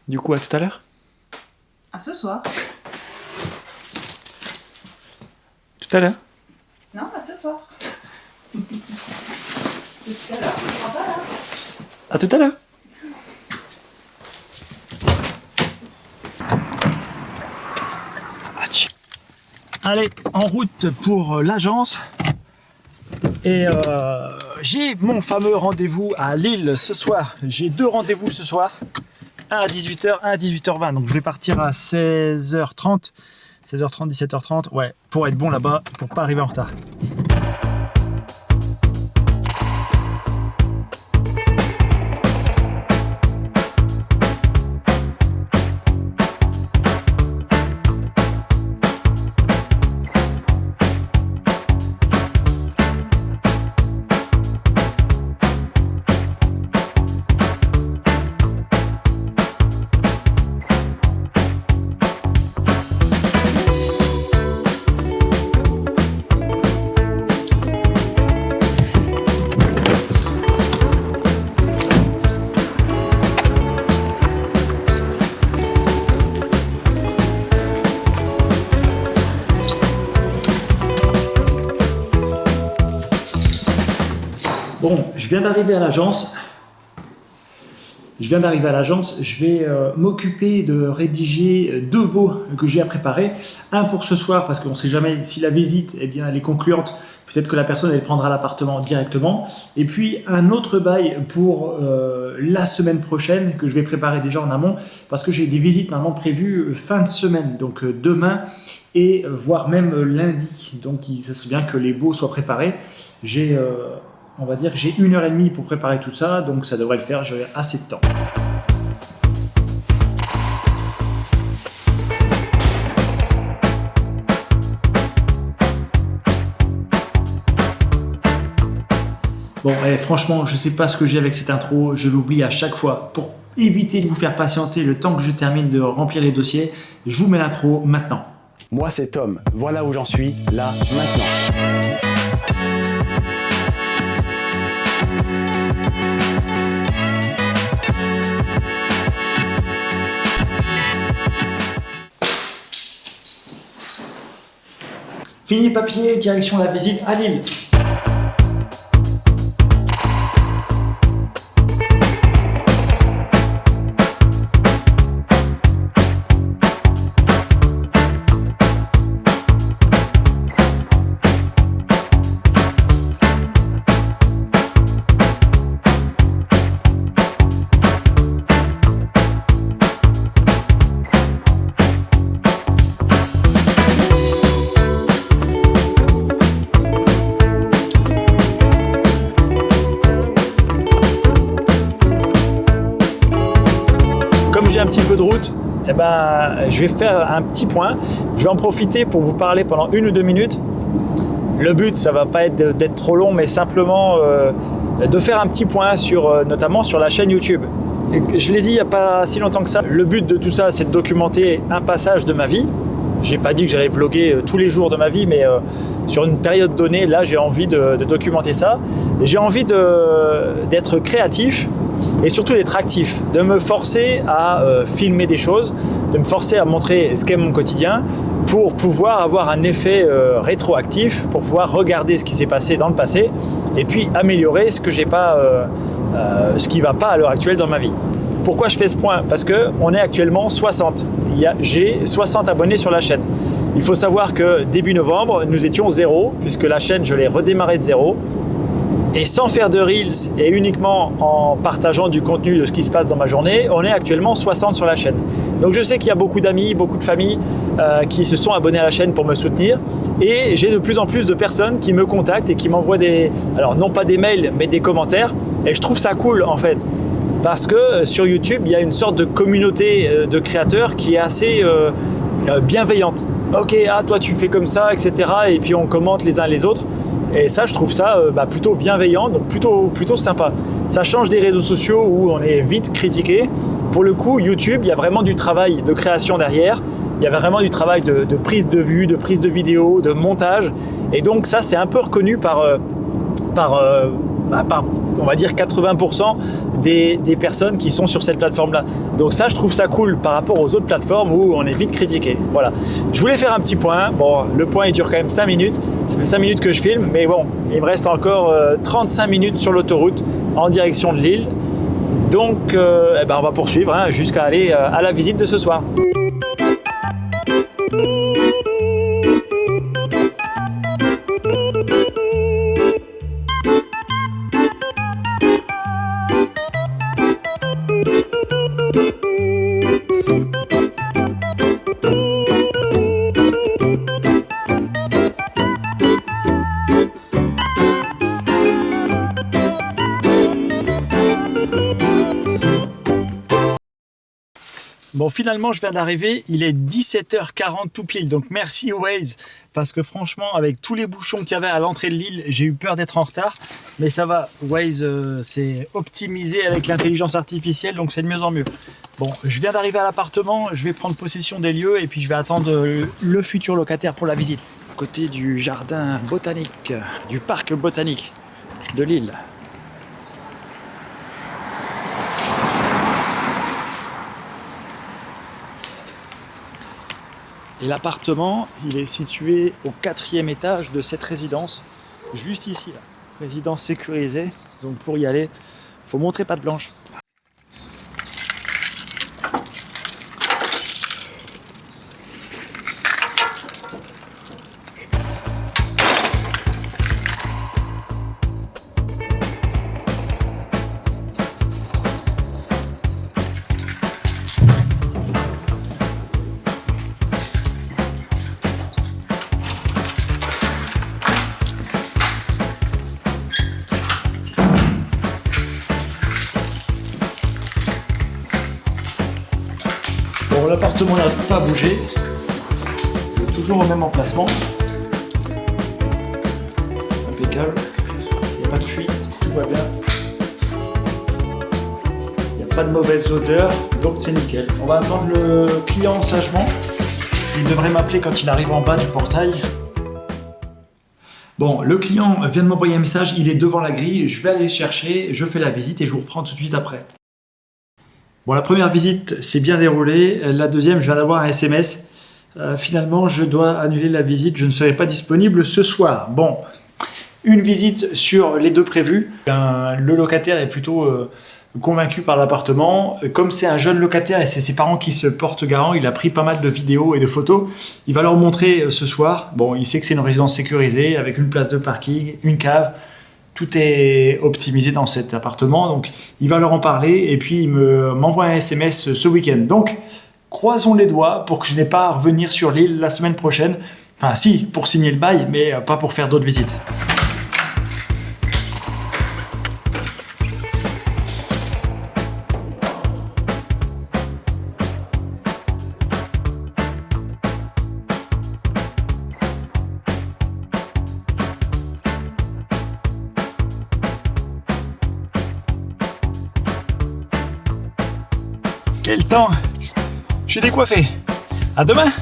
Du coup, à tout à l'heure. À ce soir. Tout à l'heure. Non, à ce soir. C'est tout à l'heure. Tu seras pas là. À tout à l'heure. Allez, en route pour l'agence. Et j'ai mon fameux rendez-vous à Lille ce soir. J'ai 2 rendez-vous ce soir. Un à 18h, un à 18h20. Donc je vais partir à 16h30. 16h30, 17h30. Ouais, pour être bon là-bas, pour pas arriver en retard. Bon, je viens d'arriver à l'agence. Je vais m'occuper de rédiger 2 baux que j'ai à préparer. Un pour ce soir, parce qu'on ne sait jamais si la visite elle est concluante. Peut-être que la personne elle prendra l'appartement directement. Et puis un autre bail pour la semaine prochaine que je vais préparer déjà en amont, parce que j'ai des visites normalement prévues fin de semaine, donc demain et voire même lundi. Donc ça serait bien que les baux soient préparés. On va dire que j'ai 1h30 pour préparer tout ça, donc ça devrait le faire, j'aurai assez de temps. Bon, franchement, je ne sais pas ce que j'ai avec cette intro, je l'oublie à chaque fois. Pour éviter de vous faire patienter le temps que je termine de remplir les dossiers, je vous mets l'intro maintenant. Moi c'est Tom, voilà où j'en suis, là, maintenant. Fini les papiers, direction la visite à Lille. J'ai un petit peu de route, je vais faire un petit point. Je vais en profiter pour vous parler pendant 1 ou 2 minutes. Le but, ça va pas être d'être trop long, mais simplement de faire un petit point notamment sur la chaîne YouTube. Et je l'ai dit il n'y a pas si longtemps que ça. Le but de tout ça, c'est de documenter un passage de ma vie. J'ai pas dit que j'allais vlogger tous les jours de ma vie, mais sur une période donnée, là, j'ai envie de documenter ça. Et j'ai envie d'être créatif. Et surtout d'être actif, de me forcer à filmer des choses, de me forcer à montrer ce qu'est mon quotidien pour pouvoir avoir un effet rétroactif, pour pouvoir regarder ce qui s'est passé dans le passé et puis améliorer ce qui ne va pas à l'heure actuelle dans ma vie. Pourquoi je fais ce point? Parce qu'on est actuellement 60. J'ai 60 abonnés sur la chaîne. Il faut savoir que début novembre, nous étions 0, puisque la chaîne, je l'ai redémarrée de 0. Et sans faire de Reels et uniquement en partageant du contenu de ce qui se passe dans ma journée, on est actuellement 60 sur la chaîne. Donc je sais qu'il y a beaucoup d'amis, beaucoup de familles qui se sont abonnés à la chaîne pour me soutenir. Et j'ai de plus en plus de personnes qui me contactent et qui m'envoient alors non pas des mails, mais des commentaires. Et je trouve ça cool en fait. Parce que sur YouTube, il y a une sorte de communauté de créateurs qui est assez bienveillante. Ok, toi tu fais comme ça, etc. Et puis on commente les uns les autres. Et ça, je trouve ça plutôt bienveillant, donc plutôt sympa. Ça change des réseaux sociaux où on est vite critiqué. Pour le coup, YouTube, il y a vraiment du travail de création derrière. Il y avait vraiment du travail de prise de vue, de prise de vidéo, de montage. Et donc ça, c'est un peu reconnu par on va dire 80% des personnes qui sont sur cette plateforme-là. Donc ça, je trouve ça cool par rapport aux autres plateformes où on est vite critiqué. Voilà. Je voulais faire un petit point. Bon, le point, il dure quand même 5 minutes. Ça fait 5 minutes que je filme, mais bon, il me reste encore 35 minutes sur l'autoroute en direction de Lille. Donc, on va poursuivre jusqu'à aller à la visite de ce soir. Bon, finalement, je viens d'arriver. Il est 17h40 tout pile. Donc, merci Waze. Parce que franchement, avec tous les bouchons qu'il y avait à l'entrée de Lille, j'ai eu peur d'être en retard. Mais ça va. Waze, c'est optimisé avec l'intelligence artificielle. Donc, c'est de mieux en mieux. Bon, je viens d'arriver à l'appartement. Je vais prendre possession des lieux. Et puis, je vais attendre le futur locataire pour la visite. À côté du jardin botanique, du parc botanique de Lille. Et l'appartement, il est situé au 4e étage de cette résidence, juste ici, là. Résidence sécurisée. Donc pour y aller, il faut montrer patte blanche. Bon, l'appartement n'a pas bougé, il est toujours au même emplacement. Impeccable, il n'y a pas de fuite, tout va bien. Il n'y a pas de mauvaise odeur, donc c'est nickel. On va attendre le client sagement. Il devrait m'appeler quand il arrive en bas du portail. Bon, le client vient de m'envoyer un message, il est devant la grille, je vais aller le chercher, je fais la visite et je vous reprends tout de suite après. Bon, la première visite s'est bien déroulée. La deuxième, je viens d'avoir un SMS. Finalement, je dois annuler la visite. Je ne serai pas disponible ce soir. Bon, une visite sur les deux prévues. Le locataire est plutôt convaincu par l'appartement. Comme c'est un jeune locataire et c'est ses parents qui se portent garant, il a pris pas mal de vidéos et de photos. Il va leur montrer ce soir. Bon, il sait que c'est une résidence sécurisée avec une place de parking, une cave. Tout est optimisé dans cet appartement, donc il va leur en parler et puis il m'envoie un SMS ce week-end. Donc, croisons les doigts pour que je n'ai pas à revenir sur l'île la semaine prochaine. Enfin, si, pour signer le bail, mais pas pour faire d'autres visites. Quel temps! Je suis décoiffé. À demain!